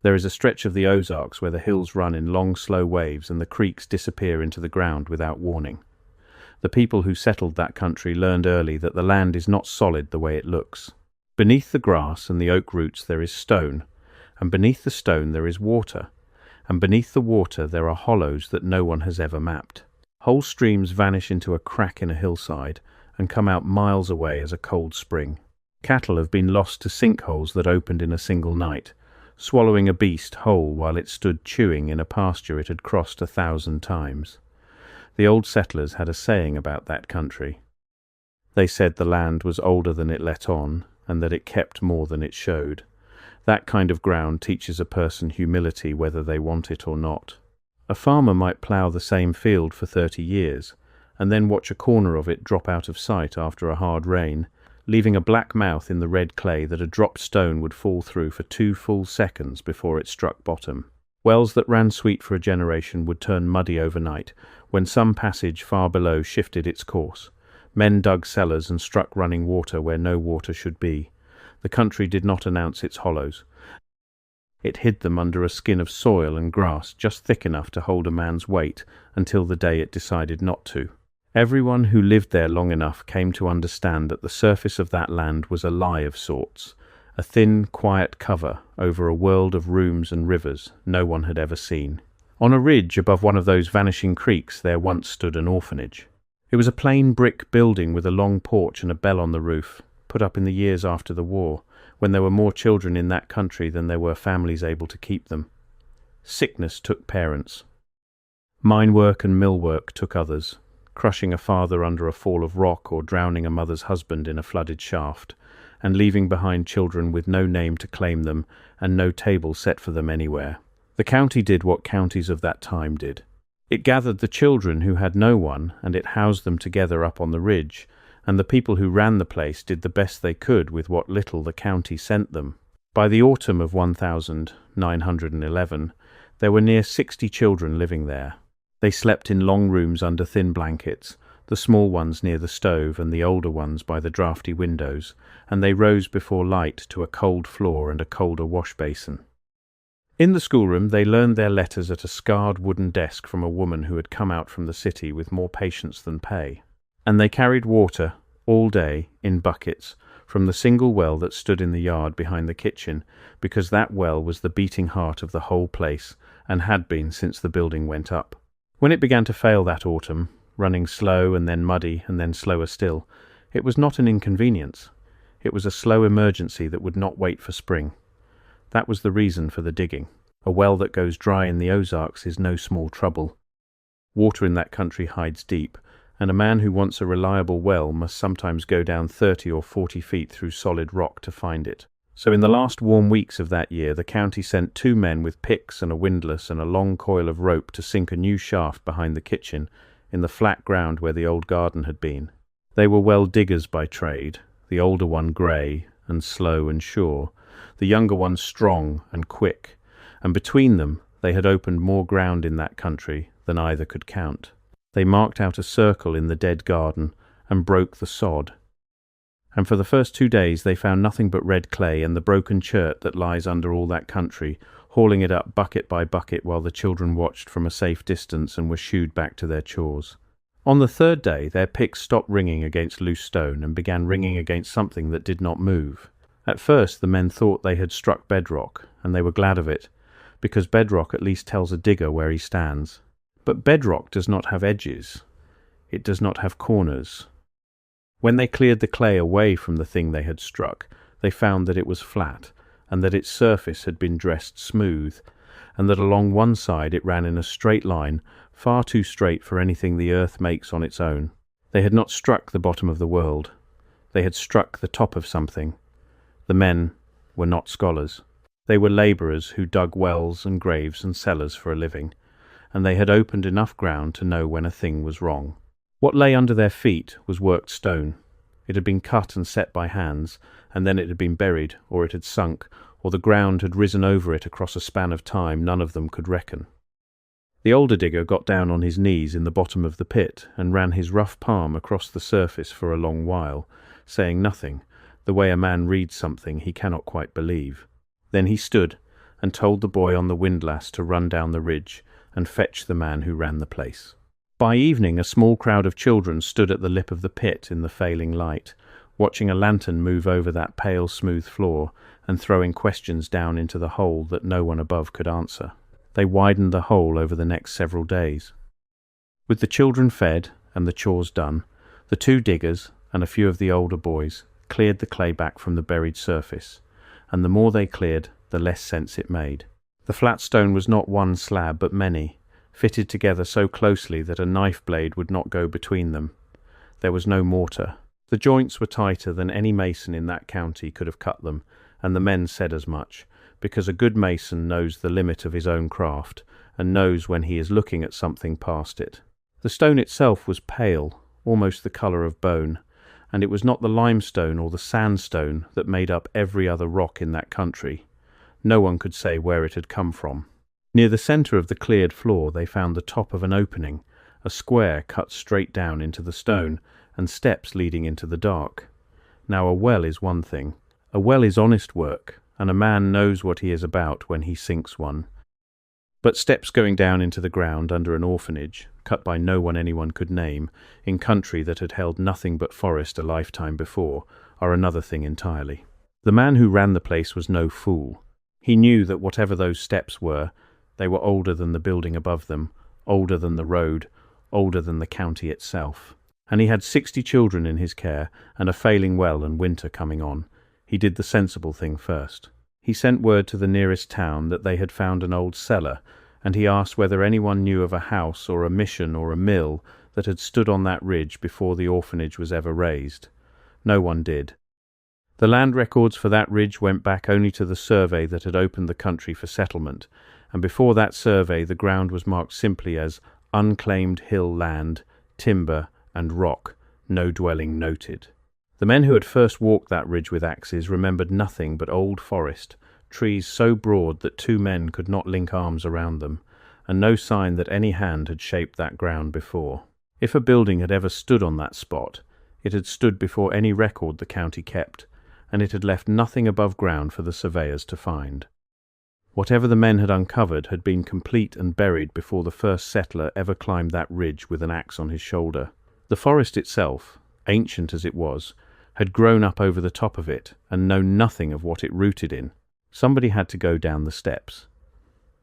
There is a stretch of the Ozarks where the hills run in long, slow waves and the creeks disappear into the ground without warning. The people who settled that country learned early that the land is not solid the way it looks. Beneath the grass and the oak roots there is stone, and beneath the stone there is water, and beneath the water there are hollows that no one has ever mapped. Whole streams vanish into a crack in a hillside and come out miles away as a cold spring. Cattle have been lost to sinkholes that opened in a single night, swallowing a beast whole while it stood chewing in a pasture it had crossed 1,000 times. The old settlers had a saying about that country. They said the land was older than it let on, and that it kept more than it showed. That kind of ground teaches a person humility whether they want it or not. A farmer might plough the same field for 30 years, and then watch a corner of it drop out of sight after a hard rain, leaving a black mouth in the red clay that a dropped stone would fall through for 2 full seconds before it struck bottom. Wells that ran sweet for a generation would turn muddy overnight, when some passage far below shifted its course. Men dug cellars and struck running water where no water should be. The country did not announce its hollows. It hid them under a skin of soil and grass just thick enough to hold a man's weight until the day it decided not to. Everyone who lived there long enough came to understand that the surface of that land was a lie of sorts, a thin, quiet cover over a world of rooms and rivers no one had ever seen. On a ridge above one of those vanishing creeks there once stood an orphanage. It was a plain brick building with a long porch and a bell on the roof, put up in the years after the war, when there were more children in that country than there were families able to keep them. Sickness took parents. Mine work and mill work took others, crushing a father under a fall of rock or drowning a mother's husband in a flooded shaft, and leaving behind children with no name to claim them and no table set for them anywhere. The county did what counties of that time did. It gathered the children who had no one, and it housed them together up on the ridge, and the people who ran the place did the best they could with what little the county sent them. By the autumn of 1911, there were near 60 children living there. They slept in long rooms under thin blankets, the small ones near the stove and the older ones by the draughty windows, and they rose before light to a cold floor and a colder wash basin. In the schoolroom they learned their letters at a scarred wooden desk from a woman who had come out from the city with more patience than pay. And they carried water, all day, in buckets, from the single well that stood in the yard behind the kitchen, because that well was the beating heart of the whole place, and had been since the building went up. When it began to fail that autumn, running slow and then muddy and then slower still, it was not an inconvenience. It was a slow emergency that would not wait for spring. That was the reason for the digging. A well that goes dry in the Ozarks is no small trouble. Water in that country hides deep, and a man who wants a reliable well must sometimes go down 30 or 40 feet through solid rock to find it. So in the last warm weeks of that year, the county sent 2 men with picks and a windlass and a long coil of rope to sink a new shaft behind the kitchen in the flat ground where the old garden had been. They were well diggers by trade, the older one grey and slow and sure, the younger one strong and quick, and between them they had opened more ground in that country than either could count. They marked out a circle in the dead garden and broke the sod. And for the first 2 days they found nothing but red clay and the broken chert that lies under all that country, hauling it up bucket by bucket while the children watched from a safe distance and were shooed back to their chores. On the 3rd day their picks stopped ringing against loose stone and began ringing against something that did not move. At first the men thought they had struck bedrock, and they were glad of it, because bedrock at least tells a digger where he stands. But bedrock does not have edges. It does not have corners. When they cleared the clay away from the thing they had struck, they found that it was flat, and that its surface had been dressed smooth, and that along one side it ran in a straight line, far too straight for anything the earth makes on its own. They had not struck the bottom of the world. They had struck the top of something. The men were not scholars. They were labourers who dug wells and graves and cellars for a living, and they had opened enough ground to know when a thing was wrong. What lay under their feet was worked stone. It had been cut and set by hands, and then it had been buried, or it had sunk, or the ground had risen over it across a span of time none of them could reckon. The older digger got down on his knees in the bottom of the pit and ran his rough palm across the surface for a long while, saying nothing, the way a man reads something he cannot quite believe. Then he stood and told the boy on the windlass to run down the ridge and fetch the man who ran the place. By evening, a small crowd of children stood at the lip of the pit in the failing light, watching a lantern move over that pale, smooth floor and throwing questions down into the hole that no one above could answer. They widened the hole over the next several days. With the children fed and the chores done, the two diggers and a few of the older boys cleared the clay back from the buried surface, and the more they cleared, the less sense it made. The flat stone was not one slab but many, fitted together so closely that a knife blade would not go between them. There was no mortar. The joints were tighter than any mason in that county could have cut them, and the men said as much, because a good mason knows the limit of his own craft, and knows when he is looking at something past it. The stone itself was pale, almost the colour of bone, and it was not the limestone or the sandstone that made up every other rock in that country. No one could say where it had come from. Near the centre of the cleared floor they found the top of an opening, a square cut straight down into the stone, and steps leading into the dark. Now a well is one thing. A well is honest work, and a man knows what he is about when he sinks one. But steps going down into the ground under an orphanage, cut by no one anyone could name, in country that had held nothing but forest a lifetime before, are another thing entirely. The man who ran the place was no fool. He knew that whatever those steps were, they were older than the building above them, older than the road, older than the county itself. And he had 60 children in his care, and a failing well and winter coming on. He did the sensible thing first. He sent word to the nearest town that they had found an old cellar, and he asked whether anyone knew of a house or a mission or a mill that had stood on that ridge before the orphanage was ever raised. No one did. The land records for that ridge went back only to the survey that had opened the country for settlement, and before that survey the ground was marked simply as unclaimed hill land, timber, and rock, no dwelling noted. The men who had first walked that ridge with axes remembered nothing but old forest, trees so broad that two men could not link arms around them, and no sign that any hand had shaped that ground before. If a building had ever stood on that spot, it had stood before any record the county kept, and it had left nothing above ground for the surveyors to find. Whatever the men had uncovered had been complete and buried before the first settler ever climbed that ridge with an axe on his shoulder. The forest itself, ancient as it was, had grown up over the top of it and known nothing of what it rooted in. Somebody had to go down the steps.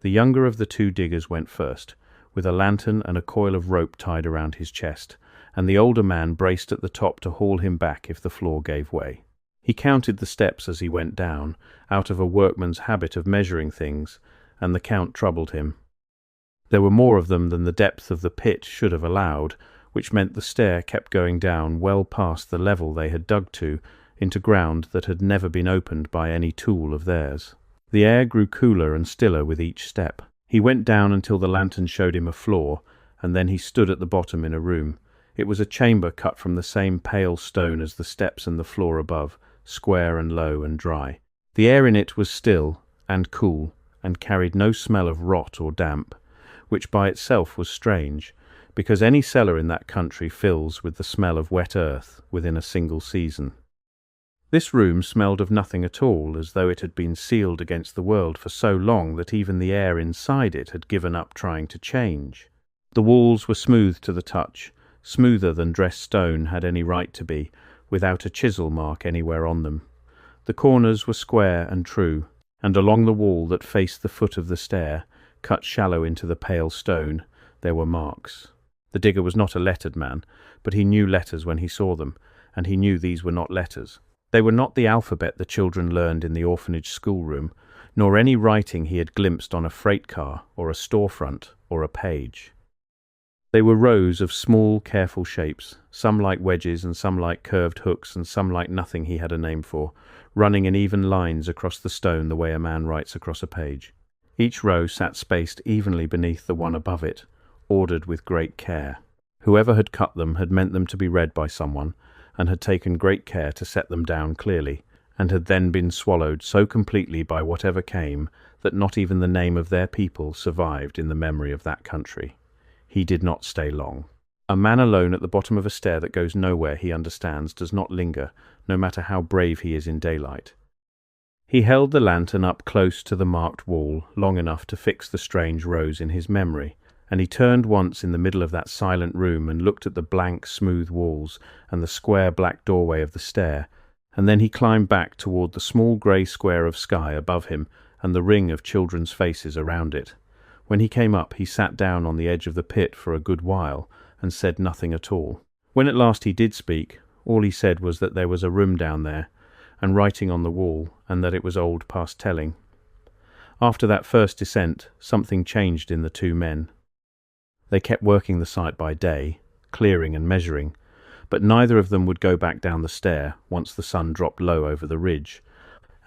The younger of the two diggers went first, with a lantern and a coil of rope tied around his chest, and the older man braced at the top to haul him back if the floor gave way. He counted the steps as he went down, out of a workman's habit of measuring things, and the count troubled him. There were more of them than the depth of the pit should have allowed, which meant the stair kept going down well past the level they had dug to, into ground that had never been opened by any tool of theirs. The air grew cooler and stiller with each step. He went down until the lantern showed him a floor, and then he stood at the bottom in a room. It was a chamber cut from the same pale stone as the steps and the floor above, square and low and dry. The air in it was still and cool, and carried no smell of rot or damp, which by itself was strange, because any cellar in that country fills with the smell of wet earth within a single season. This room smelled of nothing at all, as though it had been sealed against the world for so long that even the air inside it had given up trying to change. The walls were smooth to the touch, smoother than dressed stone had any right to be, without a chisel mark anywhere on them. The corners were square and true, and along the wall that faced the foot of the stair, cut shallow into the pale stone, there were marks. The digger was not a lettered man, but he knew letters when he saw them, and he knew these were not letters. They were not the alphabet the children learned in the orphanage schoolroom, nor any writing he had glimpsed on a freight car or a storefront or a page. They were rows of small, careful shapes, some like wedges and some like curved hooks and some like nothing he had a name for, running in even lines across the stone the way a man writes across a page. Each row sat spaced evenly beneath the one above it, ordered with great care. Whoever had cut them had meant them to be read by someone, and had taken great care to set them down clearly, and had then been swallowed so completely by whatever came that not even the name of their people survived in the memory of that country. He did not stay long. A man alone at the bottom of a stair that goes nowhere, he understands, does not linger, no matter how brave he is in daylight. He held the lantern up close to the marked wall, long enough to fix the strange rose in his memory, and he turned once in the middle of that silent room and looked at the blank, smooth walls and the square black doorway of the stair, and then he climbed back toward the small grey square of sky above him and the ring of children's faces around it. When he came up, he sat down on the edge of the pit for a good while and said nothing at all. When at last he did speak, all he said was that there was a room down there, and writing on the wall, and that it was old past telling. After that first descent, something changed in the two men. They kept working the site by day, clearing and measuring, but neither of them would go back down the stair once the sun dropped low over the ridge,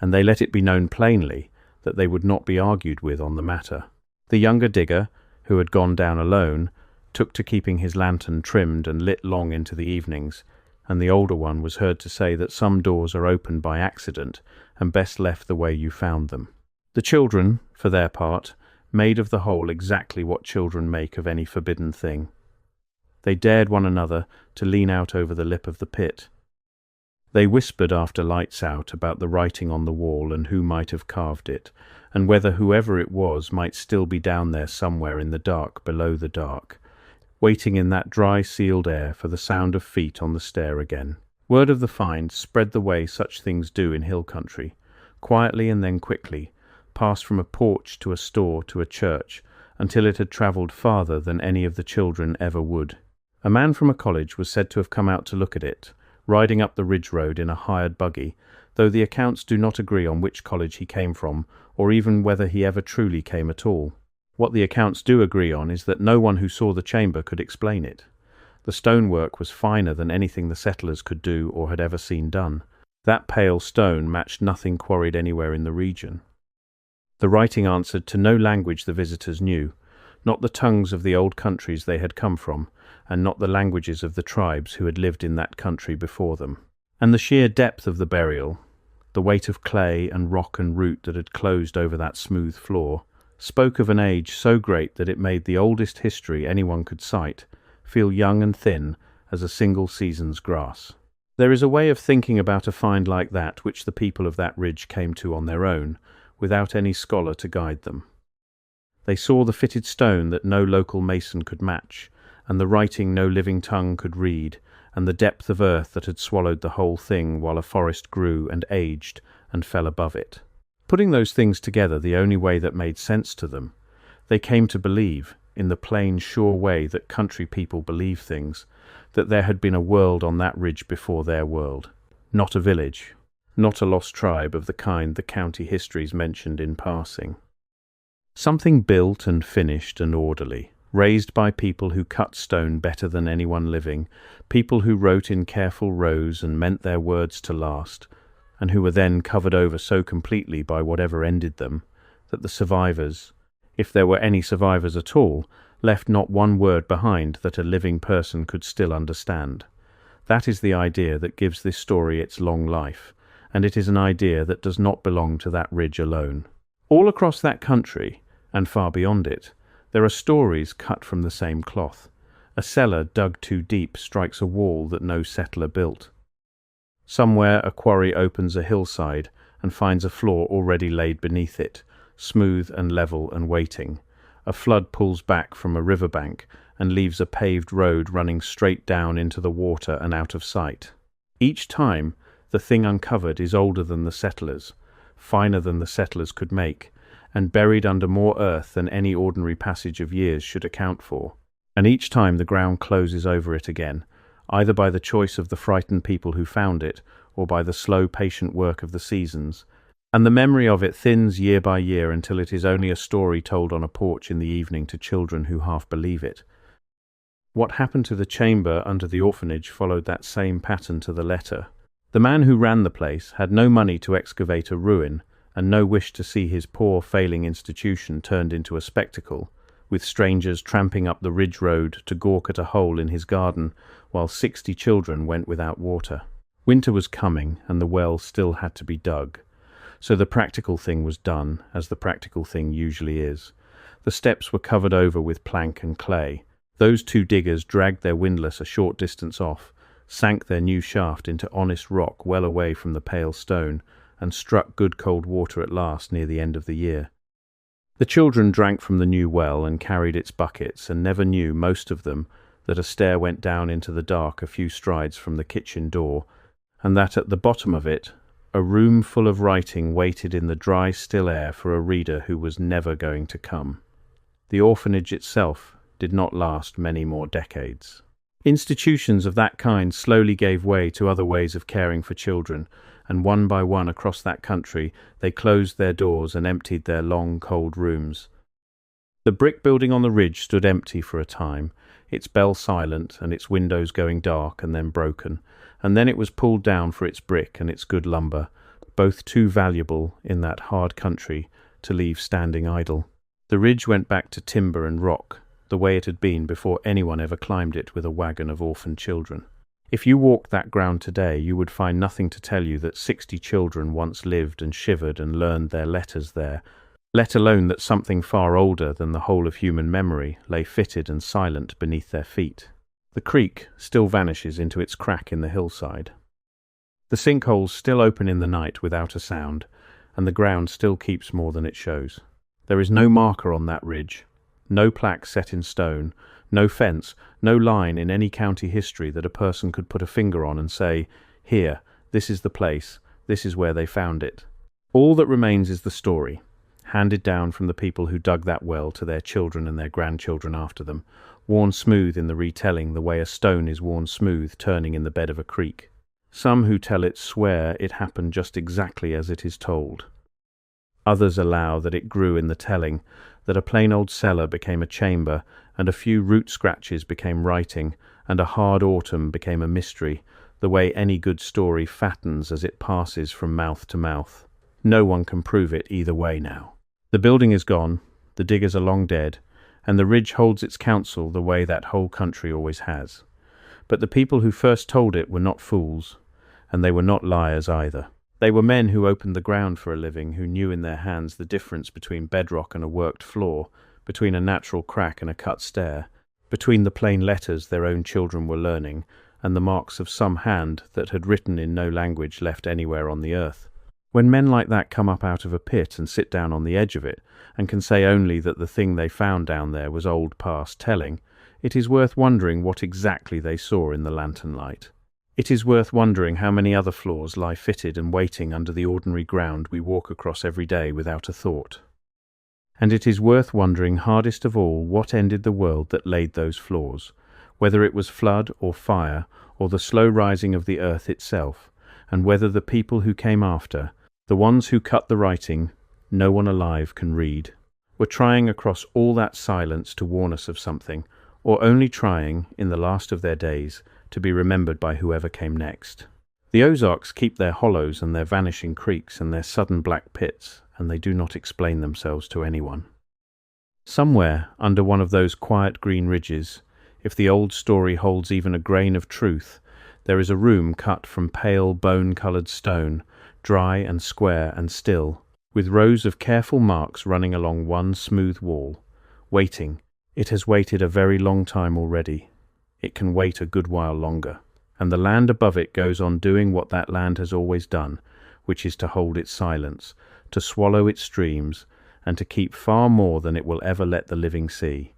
and they let it be known plainly that they would not be argued with on the matter. The younger digger, who had gone down alone, took to keeping his lantern trimmed and lit long into the evenings, and the older one was heard to say that some doors are opened by accident and best left the way you found them. The children, for their part, made of the whole exactly what children make of any forbidden thing. They dared one another to lean out over the lip of the pit. They whispered after lights out about the writing on the wall and who might have carved it, and whether whoever it was might still be down there somewhere in the dark below the dark, waiting in that dry, sealed air for the sound of feet on the stair again. Word of the find spread the way such things do in hill country, quietly and then quickly, passed from a porch to a store to a church, until it had travelled farther than any of the children ever would. A man from a college was said to have come out to look at it, riding up the ridge road in a hired buggy, though the accounts do not agree on which college he came from, or even whether he ever truly came at all. What the accounts do agree on is that no one who saw the chamber could explain it. The stonework was finer than anything the settlers could do or had ever seen done. That pale stone matched nothing quarried anywhere in the region. The writing answered to no language the visitors knew, not the tongues of the old countries they had come from, and not the languages of the tribes who had lived in that country before them. And the sheer depth of the burial, the weight of clay and rock and root that had closed over that smooth floor, spoke of an age so great that it made the oldest history anyone could cite feel young and thin as a single season's grass. There is a way of thinking about a find like that which the people of that ridge came to on their own, without any scholar to guide them. They saw the fitted stone that no local mason could match, and the writing no living tongue could read, and the depth of earth that had swallowed the whole thing while a forest grew and aged and fell above it. Putting those things together the only way that made sense to them, they came to believe, in the plain, sure way that country people believe things, that there had been a world on that ridge before their world. Not a village, not a lost tribe of the kind the county histories mentioned in passing. Something built and finished and orderly, raised by people who cut stone better than anyone living, people who wrote in careful rows and meant their words to last, and who were then covered over so completely by whatever ended them, that the survivors, if there were any survivors at all, left not one word behind that a living person could still understand. That is the idea that gives this story its long life, and it is an idea that does not belong to that ridge alone. All across that country, and far beyond it, there are stories cut from the same cloth. A cellar dug too deep strikes a wall that no settler built. Somewhere a quarry opens a hillside and finds a floor already laid beneath it, smooth and level and waiting. A flood pulls back from a riverbank and leaves a paved road running straight down into the water and out of sight. Each time, the thing uncovered is older than the settlers, finer than the settlers could make, and buried under more earth than any ordinary passage of years should account for. And each time the ground closes over it again, either by the choice of the frightened people who found it, or by the slow, patient work of the seasons, and the memory of it thins year by year until it is only a story told on a porch in the evening to children who half believe it. What happened to the chamber under the orphanage followed that same pattern to the letter. The man who ran the place had no money to excavate a ruin, and no wish to see his poor, failing institution turned into a spectacle, with strangers tramping up the ridge road to gawk at a hole in his garden, while 60 children went without water. Winter was coming, and the well still had to be dug. So the practical thing was done, as the practical thing usually is. The steps were covered over with plank and clay. Those two diggers dragged their windlass a short distance off, sank their new shaft into honest rock well away from the pale stone, and struck good cold water at last near the end of the year. The children drank from the new well and carried its buckets, and never knew, most of them, that a stair went down into the dark a few strides from the kitchen door, and that at the bottom of it a room full of writing waited in the dry, still air for a reader who was never going to come. The orphanage itself did not last many more decades. Institutions of that kind slowly gave way to other ways of caring for children, and one by one across that country they closed their doors and emptied their long, cold rooms. The brick building on the ridge stood empty for a time, its bell silent and its windows going dark and then broken, and then it was pulled down for its brick and its good lumber, both too valuable in that hard country to leave standing idle. The ridge went back to timber and rock, the way it had been before anyone ever climbed it with a wagon of orphaned children. If you walked that ground today, you would find nothing to tell you that 60 children once lived and shivered and learned their letters there, let alone that something far older than the whole of human memory lay fitted and silent beneath their feet. The creek still vanishes into its crack in the hillside. The sinkholes still open in the night without a sound, and the ground still keeps more than it shows. There is no marker on that ridge, no plaque set in stone, no fence, no line in any county history that a person could put a finger on and say, "Here, this is the place, this is where they found it." All that remains is the story, handed down from the people who dug that well to their children and their grandchildren after them, worn smooth in the retelling the way a stone is worn smooth turning in the bed of a creek. Some who tell it swear it happened just exactly as it is told. Others allow that it grew in the telling, that a plain old cellar became a chamber, and a few root scratches became writing, and a hard autumn became a mystery, the way any good story fattens as it passes from mouth to mouth. No one can prove it either way now. The building is gone, the diggers are long dead, and the ridge holds its counsel the way that whole country always has. But the people who first told it were not fools, and they were not liars either. They were men who opened the ground for a living, who knew in their hands the difference between bedrock and a worked floor, between a natural crack and a cut stair, between the plain letters their own children were learning and the marks of some hand that had written in no language left anywhere on the earth. When men like that come up out of a pit and sit down on the edge of it, and can say only that the thing they found down there was old past telling, it is worth wondering what exactly they saw in the lantern light. It is worth wondering how many other floors lie fitted and waiting under the ordinary ground we walk across every day without a thought. And it is worth wondering hardest of all what ended the world that laid those floors, whether it was flood or fire or the slow rising of the earth itself, and whether the people who came after, the ones who cut the writing no one alive can read, were trying across all that silence to warn us of something, or only trying, in the last of their days, to be remembered by whoever came next. The Ozarks keep their hollows and their vanishing creeks and their sudden black pits, and they do not explain themselves to anyone. Somewhere under one of those quiet green ridges, if the old story holds even a grain of truth, there is a room cut from pale bone-coloured stone, dry and square and still, with rows of careful marks running along one smooth wall, waiting. It has waited a very long time already. It can wait a good while longer, and the land above it goes on doing what that land has always done, which is to hold its silence, to swallow its streams, and to keep far more than it will ever let the living see.